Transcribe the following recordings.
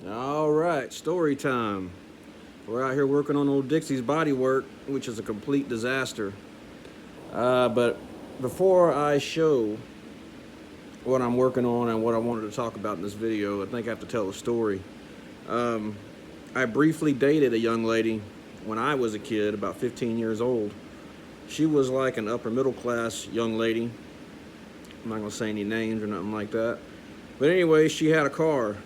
All right, story time. We're out here working on old Dixie's bodywork, which is a complete disaster. But before I show what I'm working on and what I wanted to talk about in this video, I think I have to tell a story. Um, I briefly dated a young lady when I was a kid, about 15 years old. She was like an upper middle class young lady. I'm not gonna say any names or nothing like that. But anyway, she had a car.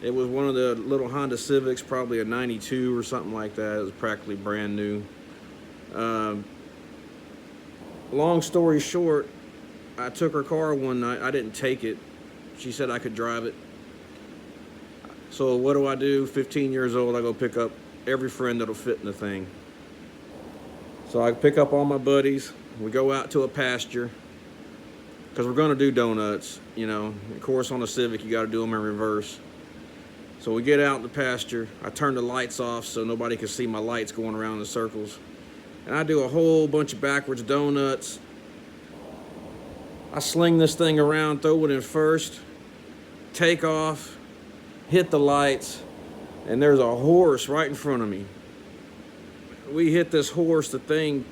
It was one of the little Honda Civics, probably a 92 or something like that. It was practically brand new. Um, Long story short, I took her car one night. I didn't take it. She said I could drive it. So what do? 15 years old, I go pick up every friend that'll fit in the thing. So I pick up all my buddies. We go out to a pasture because we're gonna do donuts. You know, of course on a Civic you got to do them in reverse. So we get out in the pasture. I turn the lights off so nobody can see my lights going around in circles. And I do a whole bunch of backwards donuts. I sling this thing around, throw it in first, take off, hit the lights, and there's a horse right in front of me. We hit this horse, the thing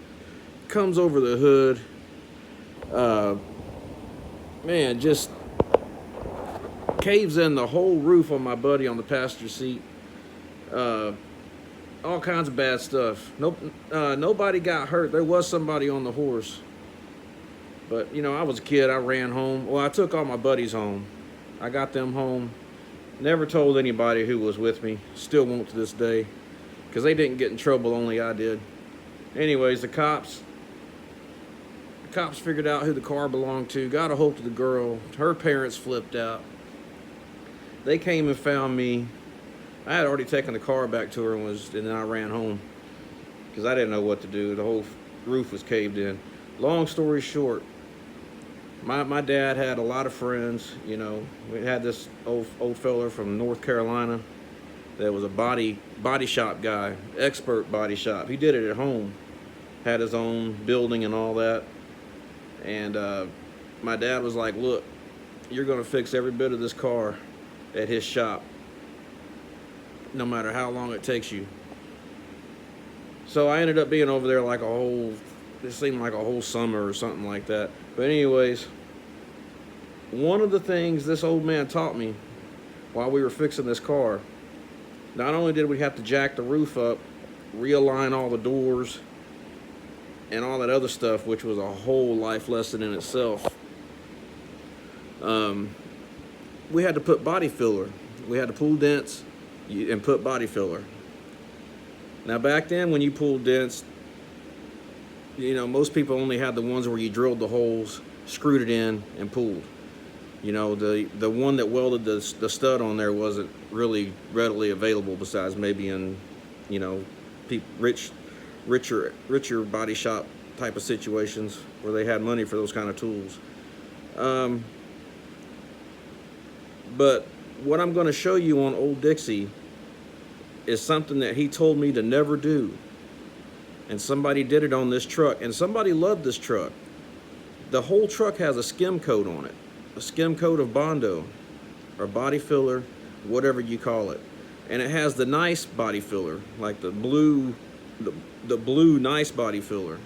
comes over the hood. Uh, Man, just caves in the whole roof on my buddy on the passenger seat. Uh, all kinds of bad stuff. Nope, nobody got hurt. There was somebody on the horse. But, you know, I was a kid. I ran home. Well, I took all my buddies home. I got them home. Never told anybody who was with me. Still won't to this day. Because they didn't get in trouble, only I did. Anyways, the cops figured out who the car belonged to, got a hold of the girl. Her parents flipped out. They came and found me. I had already taken the car back to her and then I ran home because I didn't know what to do. The whole roof was caved in. Long story short, my dad had a lot of friends. You know, we had this old fella from North Carolina that was a body shop guy, expert body shop. He did it at home, had his own building and all that. And my dad was like, look, you're going to fix every bit of this car at his shop, no matter how long it takes you. So I ended up being over there like it seemed like a whole summer or something like that. But anyways, one of the things this old man taught me while we were fixing this car, not only did we have to jack the roof up, realign all the doors, and all that other stuff, which was a whole life lesson in itself. We had to put body filler. We had to pull dents and put body filler. Now back then when you pulled dents, you know, most people only had the ones where you drilled the holes, screwed it in, and pulled. You know, the one that welded the stud on there wasn't really readily available besides maybe in, you know, richer body shop type of situations where they had money for those kind of tools. But what I'm going to show you on Old Dixie is something that he told me to never do. And somebody did it on this truck, and somebody loved this truck. The whole truck has a skim coat on it, a skim coat of Bondo or body filler, whatever you call it. And it has the nice body filler, like the blue nice body filler,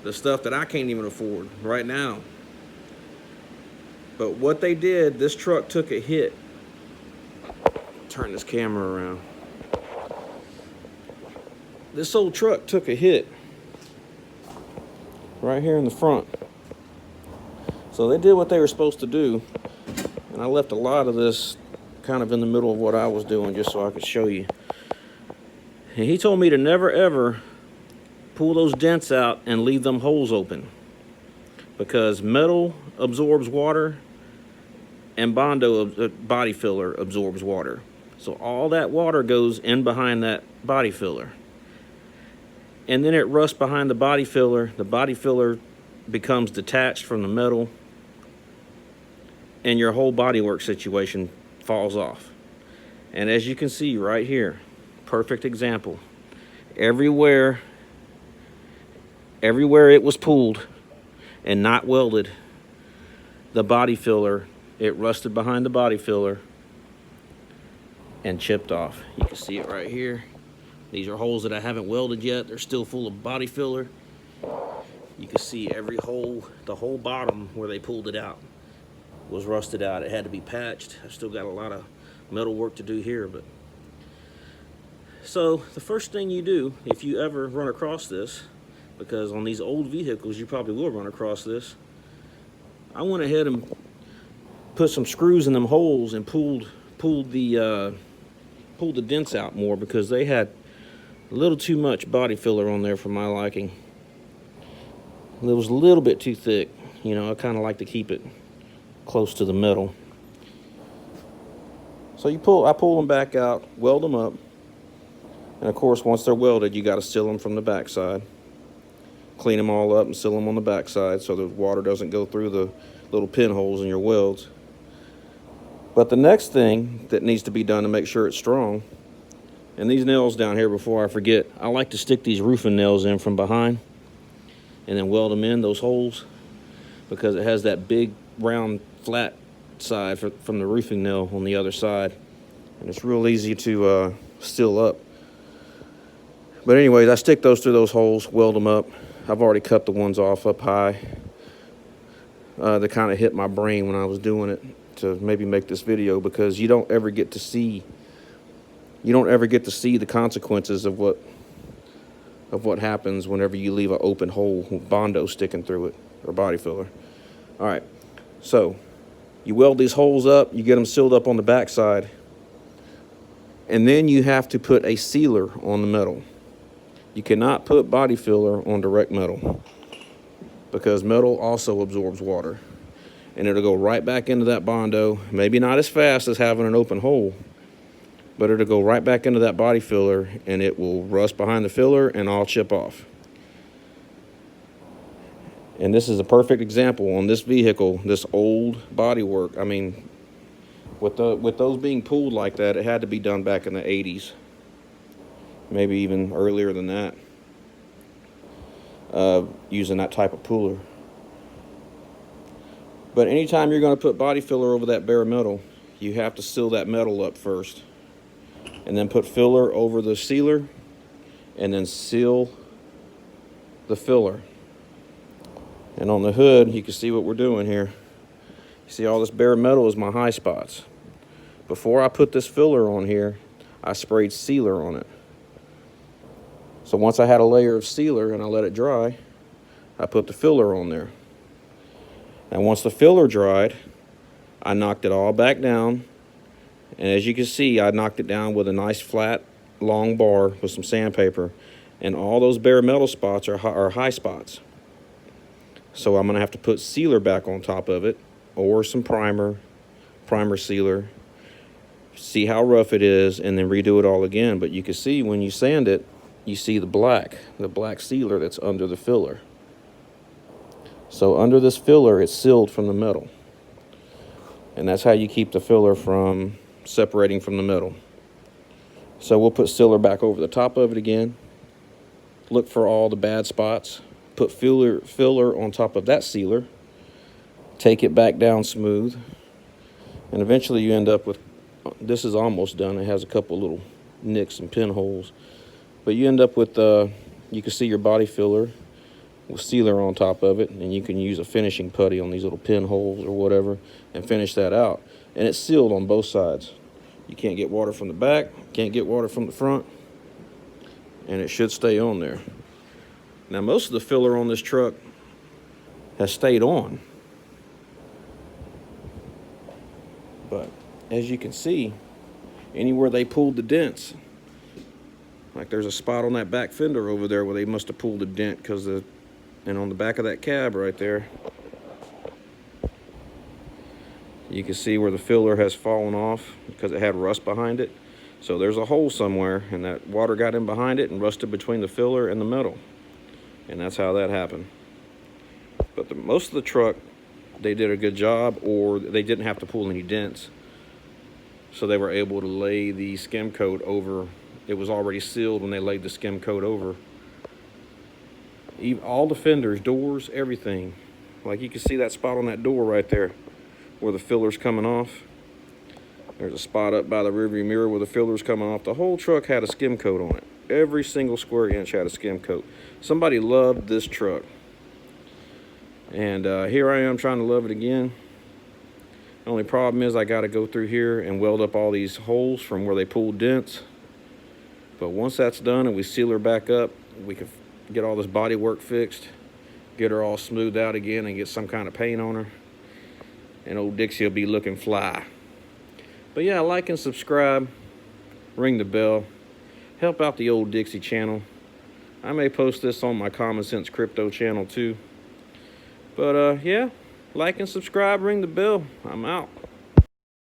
the stuff that I can't even afford right now. But what they did, this truck took a hit. Turn this camera around. This old truck took a hit right here in the front. So they did what they were supposed to do, and I left a lot of this kind of in the middle of what I was doing just so I could show you. And he told me to never ever pull those dents out and leave them holes open, because metal absorbs water and Bondo body filler absorbs water. So all that water goes in behind that body filler. And then it rusts behind the body filler. The body filler becomes detached from the metal, and your whole bodywork situation falls off. And as you can see right here, perfect example. Everywhere it was pulled and not welded, the body filler, it rusted behind the body filler, and chipped off. You can see it right here. These are holes that I haven't welded yet. They're still full of body filler. You can see every hole, the whole bottom where they pulled it out was rusted out. It had to be patched. I've still got a lot of metal work to do here, but so the first thing you do if you ever run across this, because on these old vehicles you probably will run across this, I went ahead and put some screws in them holes and pulled the dents out more, because they had a little too much body filler on there for my liking. It was a little bit too thick. You know, I kind of like to keep it close to the metal. So I pull them back out, weld them up, and of course once they're welded you got to seal them from the backside. Clean them all up and seal them on the backside so the water doesn't go through the little pinholes in your welds. But the next thing that needs to be done to make sure it's strong, and these nails down here, before I forget, I like to stick these roofing nails in from behind and then weld them in those holes, because it has that big round flat side from the roofing nail on the other side, and it's real easy to seal up. But anyways, I stick those through those holes, weld them up. I've already cut the ones off up high. They kind of hit my brain when I was doing it to maybe make this video, because you don't ever get to see the consequences of what happens whenever you leave an open hole with Bondo sticking through it, or body filler. All right, so you weld these holes up, you get them sealed up on the backside, and then you have to put a sealer on the metal. You cannot put body filler on direct metal, because metal also absorbs water, and it'll go right back into that Bondo. Maybe not as fast as having an open hole, but it'll go right back into that body filler, and it will rust behind the filler and all chip off. And this is a perfect example on this vehicle, this old body work. I mean, with those being pulled like that, it had to be done back in the 80s, maybe even earlier than that, using that type of puller. But anytime you're going to put body filler over that bare metal, you have to seal that metal up first, and then put filler over the sealer, and then seal the filler. And on the hood, you can see what we're doing here. You see all this bare metal is my high spots. Before I put this filler on here, I sprayed sealer on it. So once I had a layer of sealer and I let it dry, I put the filler on there. And once the filler dried, I knocked it all back down. And as you can see, I knocked it down with a nice flat, long bar with some sandpaper. And all those bare metal spots are high spots. So I'm going to have to put sealer back on top of it, or some primer sealer, see how rough it is, and then redo it all again. But you can see when you sand it, you see the black sealer that's under the filler. So under this filler, it's sealed from the metal. And that's how you keep the filler from separating from the metal. So we'll put sealer back over the top of it again. Look for all the bad spots. Put filler on top of that sealer. Take it back down smooth. And eventually you end up with, this is almost done. It has a couple little nicks and pinholes. But you end up with, you can see your body filler with sealer on top of it, and you can use a finishing putty on these little pinholes or whatever and finish that out. And it's sealed on both sides. You can't get water from the back, can't get water from the front, and it should stay on there. Now most of the filler on this truck has stayed on, but as you can see, anywhere they pulled the dents, like there's a spot on that back fender over there where they must have pulled a dent, and on the back of that cab right there, you can see where the filler has fallen off because it had rust behind it. So there's a hole somewhere, and that water got in behind it and rusted between the filler and the metal. And that's how that happened. But most of the truck, they did a good job, or they didn't have to pull any dents. So they were able to lay the skim coat over. It was already sealed when they laid the skim coat over. All the fenders, doors, everything. Like you can see that spot on that door right there where the filler's coming off. There's a spot up by the rearview mirror where the filter's coming off. The whole truck had a skim coat on it. Every single square inch had a skim coat. Somebody loved this truck. And here I am trying to love it again. The only problem is I got to go through here and weld up all these holes from where they pulled dents. But once that's done and we seal her back up, we can get all this body work fixed, get her all smoothed out again, and get some kind of paint on her. And old Dixie will be looking fly. But yeah, like and subscribe, ring the bell, help out the Old Dixie channel. I may post this on my Common Sense Crypto channel too. But yeah, like and subscribe, ring the bell. I'm out.